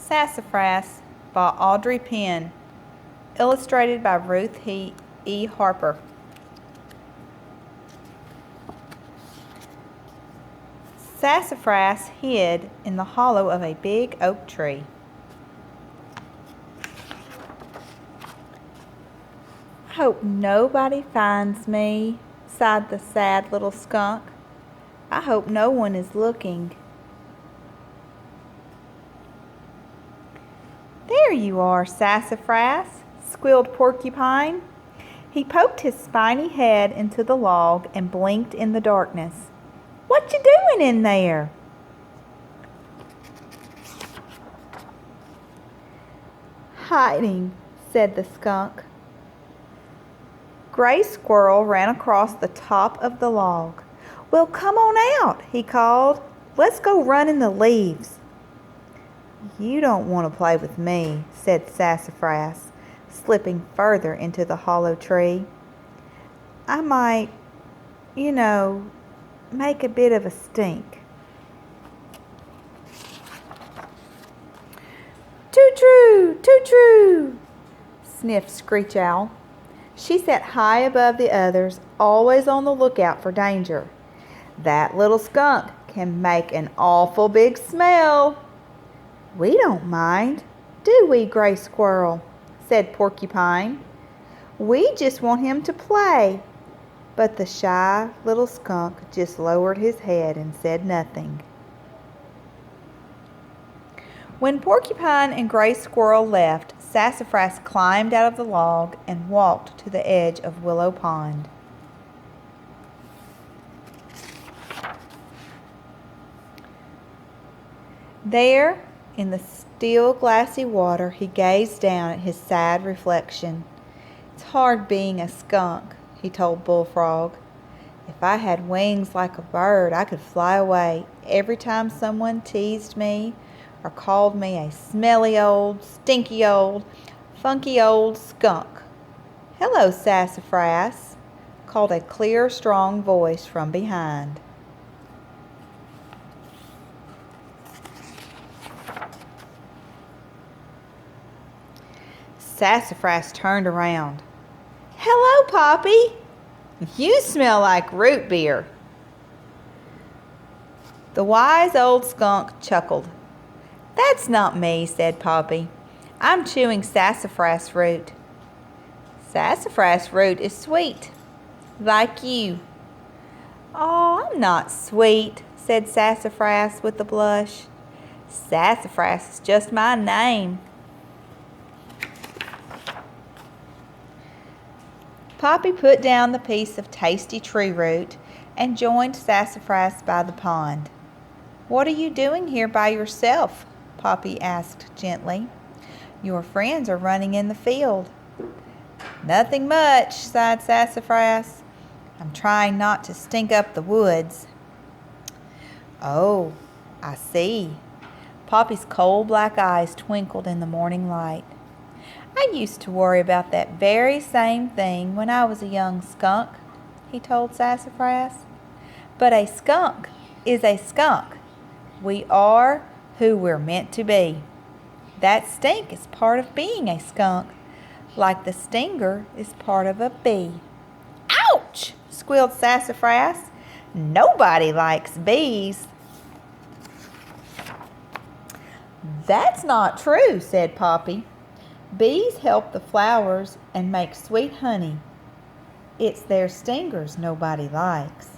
Sassafras by Audrey Penn, illustrated by Ruth E. Harper. Sassafras hid in the hollow of a big oak tree. "I hope nobody finds me," sighed the sad little skunk. "I hope no one is looking." "There you are, Sassafras," squealed Porcupine. He poked his spiny head into the log and blinked in the darkness. "What you doing in there?" "Hiding," said the skunk. Gray Squirrel ran across the top of the log. "Well, come on out," he called. "Let's go run in the leaves." "You don't want to play with me," said Sassafras, slipping further into the hollow tree. "I might, make a bit of a stink." "Too true, too true," sniffed Screech Owl. She sat high above the others, always on the lookout for danger. "That little skunk can make an awful big smell." "We don't mind, do we, Gray Squirrel?" said Porcupine. "We just want him to play." But the shy little skunk just lowered his head and said nothing. When Porcupine and Gray Squirrel left, Sassafras climbed out of the log and walked to the edge of Willow Pond. There, in the still glassy water, he gazed down at his sad reflection. "It's hard being a skunk," he told Bullfrog. "If I had wings like a bird, I could fly away every time someone teased me or called me a smelly old, stinky old, funky old skunk." "Hello, Sassafras," called a clear, strong voice from behind. Sassafras turned around. "Hello, Poppy. You smell like root beer." The wise old skunk chuckled. "That's not me," said Poppy. "I'm chewing sassafras root." "Sassafras root is sweet, like you." "Oh, I'm not sweet," said Sassafras with a blush. "Sassafras is just my name." Poppy put down the piece of tasty tree root and joined Sassafras by the pond. "What are you doing here by yourself?" Poppy asked gently. "Your friends are running in the field." "Nothing much," sighed Sassafras. "I'm trying not to stink up the woods." "Oh, I see." Poppy's coal black eyes twinkled in the morning light. "I used to worry about that very same thing when I was a young skunk," he told Sassafras. "But a skunk is a skunk. We are who we're meant to be. That stink is part of being a skunk, like the stinger is part of a bee." "Ouch!" squealed Sassafras. "Nobody likes bees." "That's not true," said Poppy. "Bees help the flowers and make sweet honey. It's their stingers nobody likes."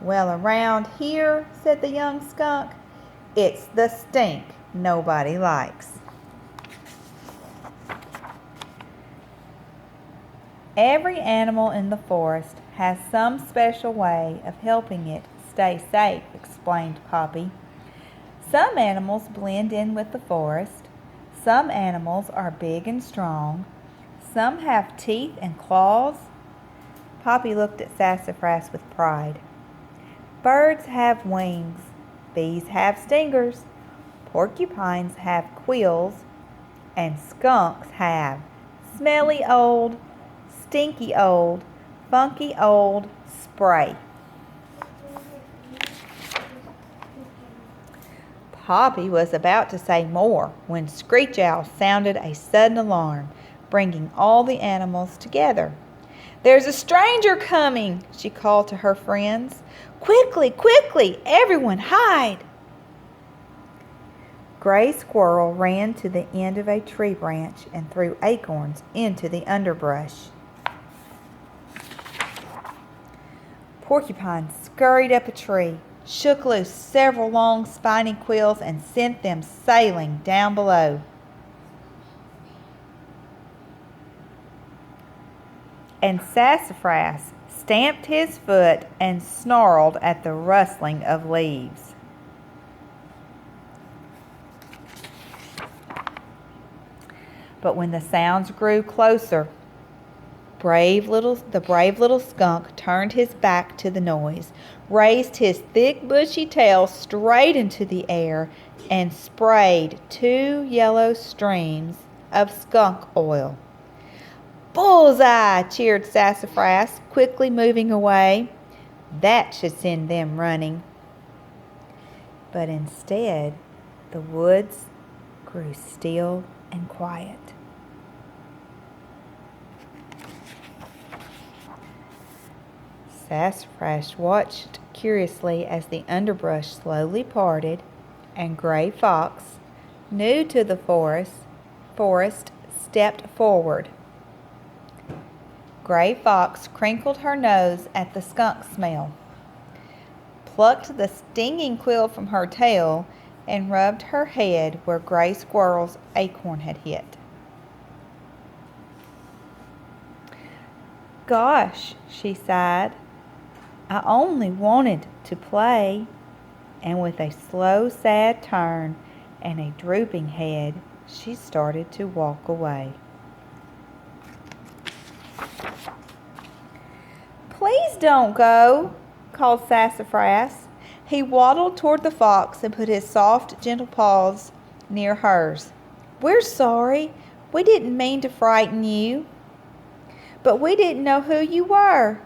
"Well, around here," said the young skunk, "it's the stink nobody likes." Every animal in the forest has some special way of helping it stay safe, explained Poppy. "Some animals blend in with the forest. Some animals are big and strong. Some have teeth and claws." Poppy looked at Sassafras with pride. "Birds have wings. Bees have stingers. Porcupines have quills. And skunks have smelly old, stinky old, funky old spray." Poppy was about to say more when Screech Owl sounded a sudden alarm, bringing all the animals together. "There's a stranger coming," she called to her friends. "Quickly, quickly, everyone hide!" Gray Squirrel ran to the end of a tree branch and threw acorns into the underbrush. Porcupine scurried up a tree, shook loose several long spiny quills, and sent them sailing down below. And Sassafras stamped his foot and snarled at the rustling of leaves. But when the sounds grew closer, the brave little skunk turned his back to the noise, raised his thick bushy tail straight into the air, and sprayed 2 yellow streams of skunk oil. "Bullseye!" cheered Sassafras, quickly moving away. That should send them running. But instead, the woods grew still and quiet. Sassafras watched curiously as the underbrush slowly parted, and Gray Fox, new to the forest, stepped forward. Gray Fox crinkled her nose at the skunk smell, plucked the stinging quill from her tail, and rubbed her head where Gray Squirrel's acorn had hit. "Gosh," she sighed, "I only wanted to play." And with a slow, sad turn and a drooping head, she started to walk away. "Please don't go," called Sassafras. He waddled toward the fox and put his soft, gentle paws near hers. "We're sorry. We didn't mean to frighten you." "But we didn't know who you were."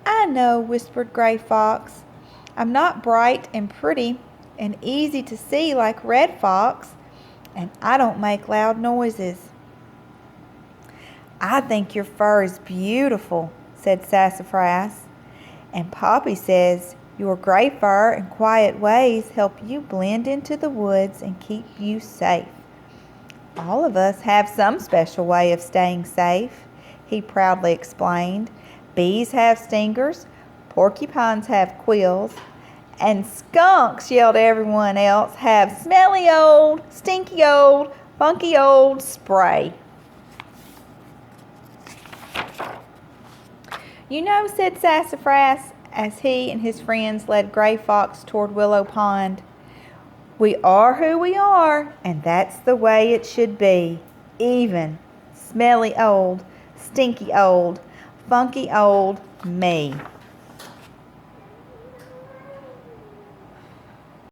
"I know," whispered Gray Fox. "I'm not bright and pretty and easy to see like Red Fox, and I don't make loud noises." "I think your fur is beautiful," said Sassafras. "And Poppy says your gray fur and quiet ways help you blend into the woods and keep you safe." "All of us have some special way of staying safe," he proudly explained. "Bees have stingers, porcupines have quills, and skunks," yelled everyone else, "have smelly old, stinky old, funky old spray." "You know," said Sassafras, as he and his friends led Gray Fox toward Willow Pond, "we are who we are, and that's the way it should be. Even smelly old, stinky old, funky old me."